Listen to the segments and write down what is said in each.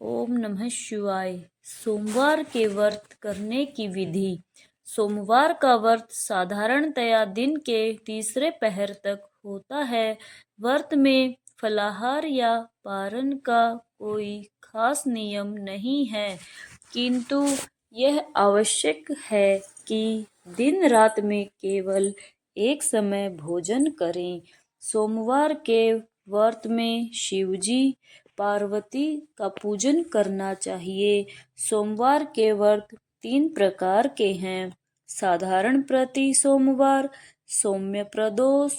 ओम नमः शिवाय। सोमवार के व्रत करने की विधि। सोमवार का व्रत साधारणतया दिन के तीसरे पहर तक होता है। व्रत में फलाहार या पारण का कोई खास नियम नहीं है, किंतु यह आवश्यक है कि दिन रात में केवल एक समय भोजन करें। सोमवार के व्रत में शिवजी पार्वती का पूजन करना चाहिए। सोमवार के व्रत 3 प्रकार के हैं: साधारण प्रति सोमवार, सौम्य प्रदोष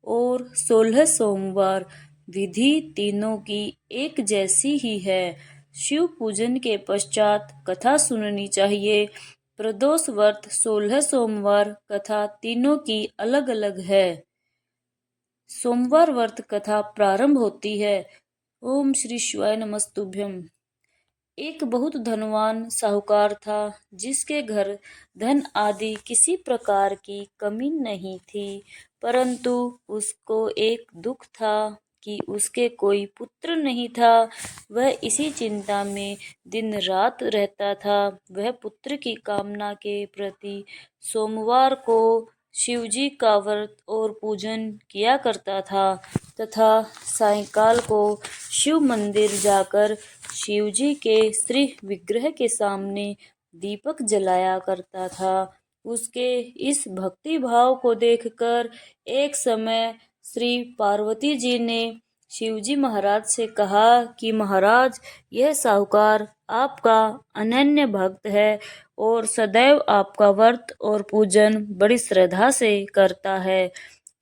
और 16 सोमवार। विधि तीनों की एक जैसी ही है। शिव पूजन के पश्चात कथा सुननी चाहिए। प्रदोष व्रत 16 सोमवार कथा तीनों की अलग अलग है। सोमवार व्रत कथा प्रारंभ होती है। ओम श्री शिवाय नमस्तुभ्यम। एक बहुत धनवान साहूकार था, जिसके घर धन आदि किसी प्रकार की कमी नहीं थी, परंतु उसको एक दुख था कि उसके कोई पुत्र नहीं था। वह इसी चिंता में दिन रात रहता था। वह पुत्र की कामना के प्रति सोमवार को शिवजी का व्रत और पूजन किया करता था तथा सायंकाल को शिव मंदिर जाकर शिवजी के श्री विग्रह के सामने दीपक जलाया करता था। उसके इस भक्ति भाव को देखकर एक समय श्री पार्वती जी ने शिवजी महाराज से कहा कि महाराज, यह साहूकार आपका अनन्य भक्त है और सदैव आपका व्रत और पूजन बड़ी श्रद्धा से करता है।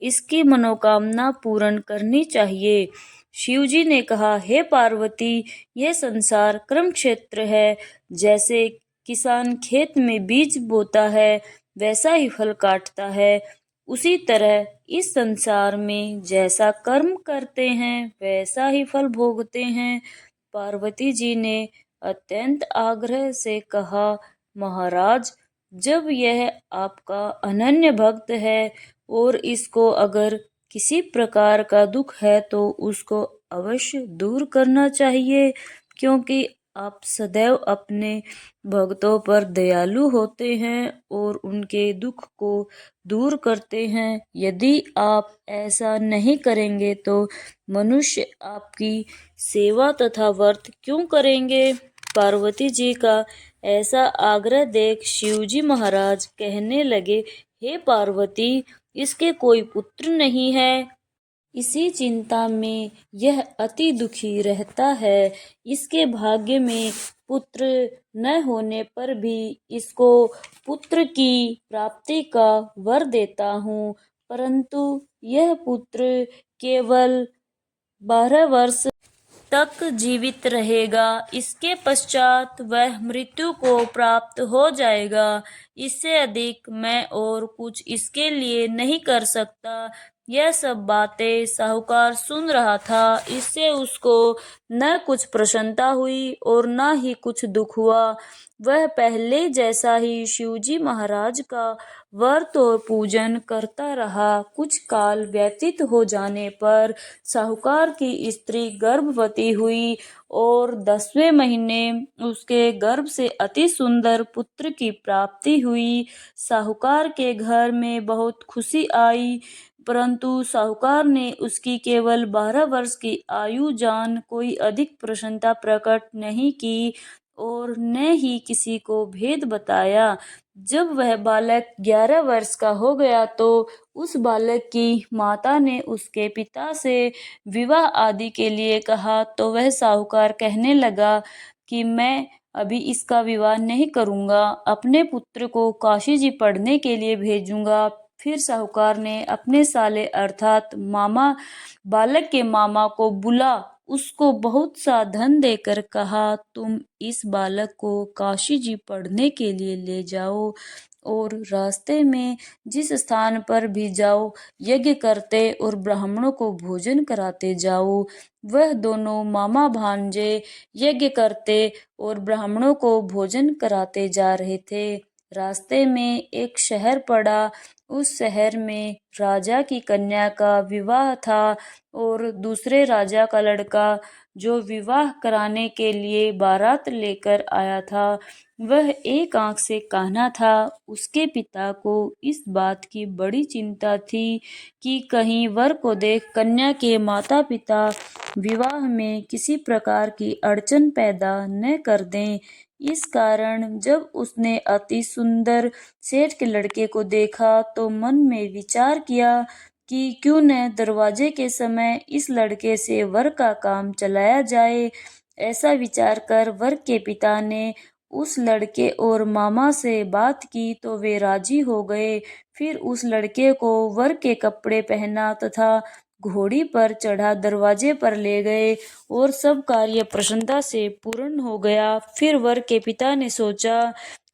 इसकी मनोकामना पूर्ण करनी चाहिए। शिवजी ने कहा, हे पार्वती, यह संसार कर्म क्षेत्र है। जैसे किसान खेत में बीज बोता है, वैसा ही फल काटता है। उसी तरह इस संसार में जैसा कर्म करते हैं, वैसा ही फल भोगते हैं। पार्वती जी ने अत्यंत आग्रह से कहा, महाराज, जब यह आपका अनन्य भक्त है और इसको अगर किसी प्रकार का दुख है तो उसको अवश्य दूर करना चाहिए, क्योंकि आप सदैव अपने भक्तों पर दयालु होते हैं और उनके दुख को दूर करते हैं। यदि आप ऐसा नहीं करेंगे तो मनुष्य आपकी सेवा तथा व्रत क्यों करेंगे? पार्वती जी का ऐसा आग्रह देख शिवजी महाराज कहने लगे, हे पार्वती, इसके कोई पुत्र नहीं है। इसी चिंता में यह अति दुखी रहता है। इसके भाग्य में पुत्र न होने पर भी इसको पुत्र की प्राप्ति का वर देता हूँ, परंतु यह पुत्र केवल 12 वर्ष तक जीवित रहेगा। इसके पश्चात वह मृत्यु को प्राप्त हो जाएगा। इससे अधिक मैं और कुछ इसके लिए नहीं कर सकता। यह सब बातें साहूकार सुन रहा था। इससे उसको न कुछ प्रसन्नता हुई और न ही कुछ दुख हुआ। वह पहले जैसा ही शिवजी महाराज का व्रत और पूजन करता रहा। कुछ काल व्यतीत हो जाने पर साहूकार की स्त्री गर्भवती हुई और 10वें महीने उसके गर्भ से अति सुंदर पुत्र की प्राप्ति हुई। साहूकार के घर में बहुत खुशी आई, परंतु साहूकार ने उसकी केवल 12 वर्ष की आयु जान कोई अधिक प्रसन्नता प्रकट नहीं की और न ही किसी को भेद बताया। जब वह बालक 11 वर्ष का हो गया तो उस बालक की माता ने उसके पिता से विवाह आदि के लिए कहा, तो वह साहूकार कहने लगा कि मैं अभी इसका विवाह नहीं करूंगा, अपने पुत्र को काशी जी पढ़ने के लिए भेजूंगा। फिर साहूकार ने अपने साले अर्थात मामा, बालक के मामा को बुला उसको बहुत सा धन देकर कहा, तुम इस बालक को काशी जी पढ़ने के लिए ले जाओ और रास्ते में जिस स्थान पर भी जाओ यज्ञ करते और ब्राह्मणों को भोजन कराते जाओ। वह दोनों मामा भांजे यज्ञ करते और ब्राह्मणों को भोजन कराते जा रहे थे। रास्ते में एक शहर पड़ा। उस शहर में राजा की कन्या का विवाह था और दूसरे राजा का लड़का जो विवाह कराने के लिए बारात लेकर आया था, वह एक आंख से कान्हा था। उसके पिता को इस बात की बड़ी चिंता थी कि कहीं वर को देख कन्या के माता-पिता विवाह में किसी प्रकार की अड़चन पैदा न कर दें। इस कारण जब उसने अति सुंदर सेठ के लड़के को देखा तो मन में विचार किया कि क्यों न दरवाजे के समय इस लड़के से वर का काम चलाया जाए। ऐसा विचार कर वर के पिता ने उस लड़के और मामा से बात की तो वे राजी हो गए। फिर उस लड़के को वर के कपड़े पहना तथा घोड़ी पर चढ़ा दरवाजे पर ले गए और सब कार्य प्रसन्नता से पूर्ण हो गया। फिर वर के पिता ने सोचा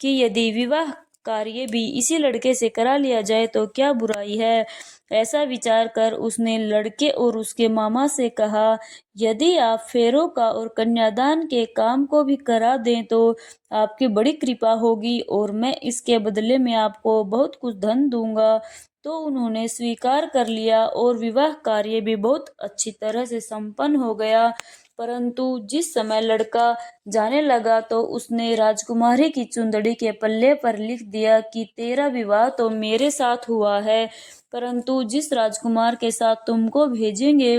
कि यदि विवाह कार्य भी इसी लड़के से करा लिया जाए तो क्या बुराई है। ऐसा विचार कर उसने लड़के और उसके मामा से कहा, यदि आप फेरों का और कन्यादान के काम को भी करा दें तो आपकी बड़ी कृपा होगी और मैं इसके बदले में आपको बहुत कुछ धन दूंगा। तो उन्होंने स्वीकार कर लिया और विवाह कार्य भी बहुत अच्छी तरह से संपन्न हो गया। परंतु जिस समय लड़का जाने लगा तो उसने राजकुमारी की चुंदड़ी के पल्ले पर लिख दिया कि तेरा विवाह तो मेरे साथ हुआ है, परंतु जिस राजकुमार के साथ तुमको भेजेंगे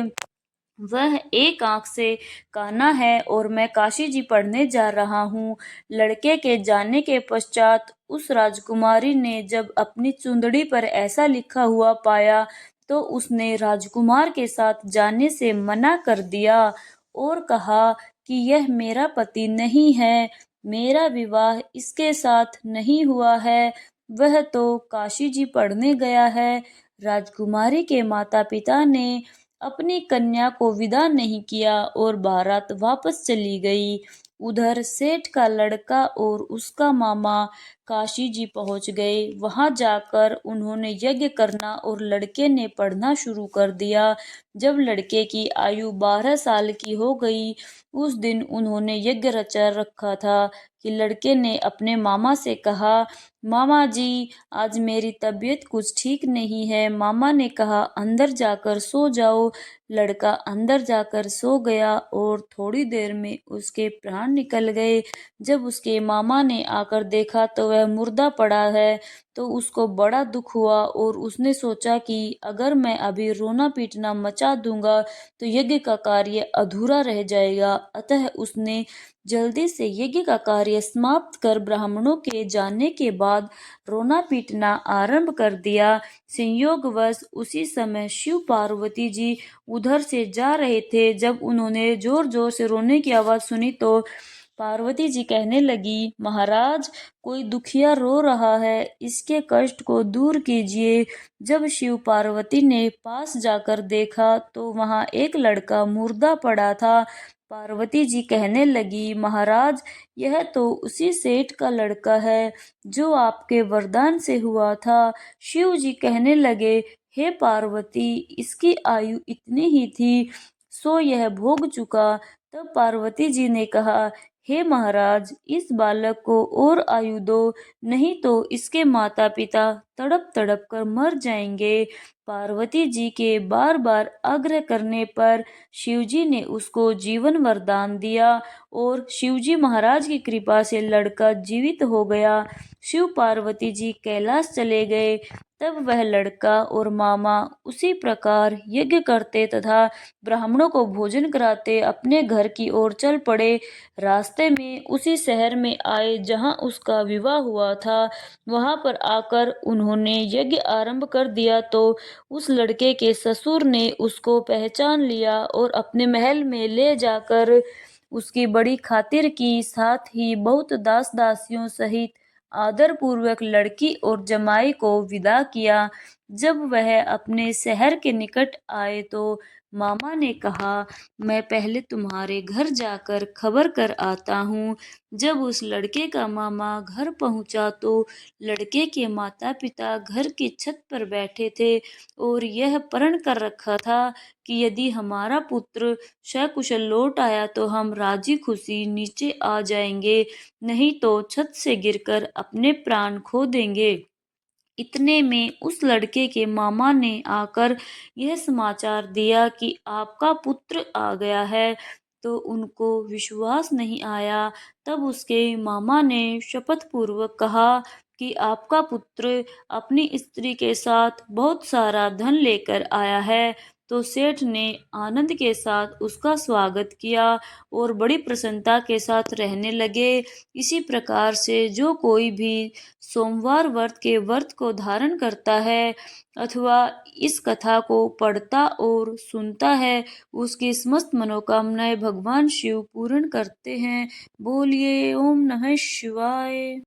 वह एक आंख से काना है और मैं काशी जी पढ़ने जा रहा हूँ। लड़के के जाने के पश्चात उस राजकुमारी ने जब अपनी चुंदड़ी पर ऐसा लिखा हुआ पाया तो उसने राजकुमार के साथ जाने से मना कर दिया और कहा कि यह मेरा पति नहीं है, मेरा विवाह इसके साथ नहीं हुआ है, वह तो काशी जी पढ़ने गया है। राजकुमारी के माता पिता ने अपनी कन्या को विदा नहीं किया और बारात वापस चली गई। उधर सेठ का लड़का और उसका मामा काशी जी पहुंच गए। वहां जाकर उन्होंने यज्ञ करना और लड़के ने पढ़ना शुरू कर दिया। जब लड़के की आयु 12 साल की हो गई, उस दिन उन्होंने यज्ञ रचा रखा था कि लड़के ने अपने मामा से कहा, मामा जी आज मेरी तबीयत कुछ ठीक नहीं है। मामा ने कहा अंदर जाकर सो जाओ। लड़का अंदर जाकर सो गया और थोड़ी देर में उसके प्राण निकल गए। जब उसके मामा ने आकर देखा तो वह मुर्दा पड़ा है तो उसको बड़ा दुख हुआ और उसने सोचा कि अगर मैं अभी रोना पीटना मचा दूंगा तो यज्ञ का कार्य अधूरा रह जाएगा। अतः उसने जल्दी से यज्ञ का कार्य समाप्त कर ब्राह्मणों के जाने के बाद रोना पीटना आरंभ कर दिया। संयोगवश उसी समय शिव पार्वती जी उधर से जा रहे थे। जब उन्होंने जोर जोर से रोने की आवाज सुनी तो पार्वती जी कहने लगी, महाराज कोई दुखिया रो रहा है, इसके कष्ट को दूर कीजिए। जब शिव पार्वती ने पास जाकर देखा तो वहां एक लड़का मुर्दा पड़ा था। पार्वती जी कहने लगी, महाराज यह तो उसी सेठ का लड़का है जो आपके वरदान से हुआ था। शिव जी कहने लगे, हे पार्वती इसकी आयु इतनी ही थी सो यह भोग चुका। तब पार्वती जी ने कहा, हे महाराज इस बालक को और आयु दो, नहीं तो इसके माता पिता तड़प तड़प कर मर जाएंगे। पार्वती जी के बार बार आग्रह करने पर शिवजी ने उसको जीवन वरदान दिया और शिवजी महाराज की कृपा से लड़का जीवित हो गया। शिव पार्वती जी कैलाश चले गए। तब वह लड़का और मामा उसी प्रकार यज्ञ करते तथा ब्राह्मणों को भोजन कराते अपने घर की ओर चल पड़े। रास्ते में उसी शहर में आए जहां उसका विवाह हुआ था। वहां पर आकर उन्होंने यज्ञ आरंभ कर दिया तो उस लड़के के ससुर ने उसको पहचान लिया और अपने महल में ले जाकर उसकी बड़ी खातिर की, साथ ही बहुत दास दासियों सहित आदर पूर्वक लड़की और जमाई को विदा किया। जब वह अपने शहर के निकट आए तो मामा ने कहा, मैं पहले तुम्हारे घर जाकर खबर कर आता हूँ। जब उस लड़के का मामा घर पहुंचा तो लड़के के माता पिता घर की छत पर बैठे थे और यह प्रण कर रखा था कि यदि हमारा पुत्र सकुशल लौट आया तो हम राजी खुशी नीचे आ जाएंगे, नहीं तो छत से गिरकर अपने प्राण खो देंगे। इतने में उस लड़के के मामा ने आकर यह समाचार दिया कि आपका पुत्र आ गया है। तो उनको विश्वास नहीं आया। तब उसके मामा ने शपथपूर्वक कहा कि आपका पुत्र अपनी स्त्री के साथ बहुत सारा धन लेकर आया है। तो सेठ ने आनंद के साथ उसका स्वागत किया और बड़ी प्रसन्नता के साथ रहने लगे। इसी प्रकार से जो कोई भी सोमवार व्रत के व्रत को धारण करता है अथवा इस कथा को पढ़ता और सुनता है, उसकी समस्त मनोकामनाएं भगवान शिव पूर्ण करते हैं। बोलिए ओम नमः शिवाय।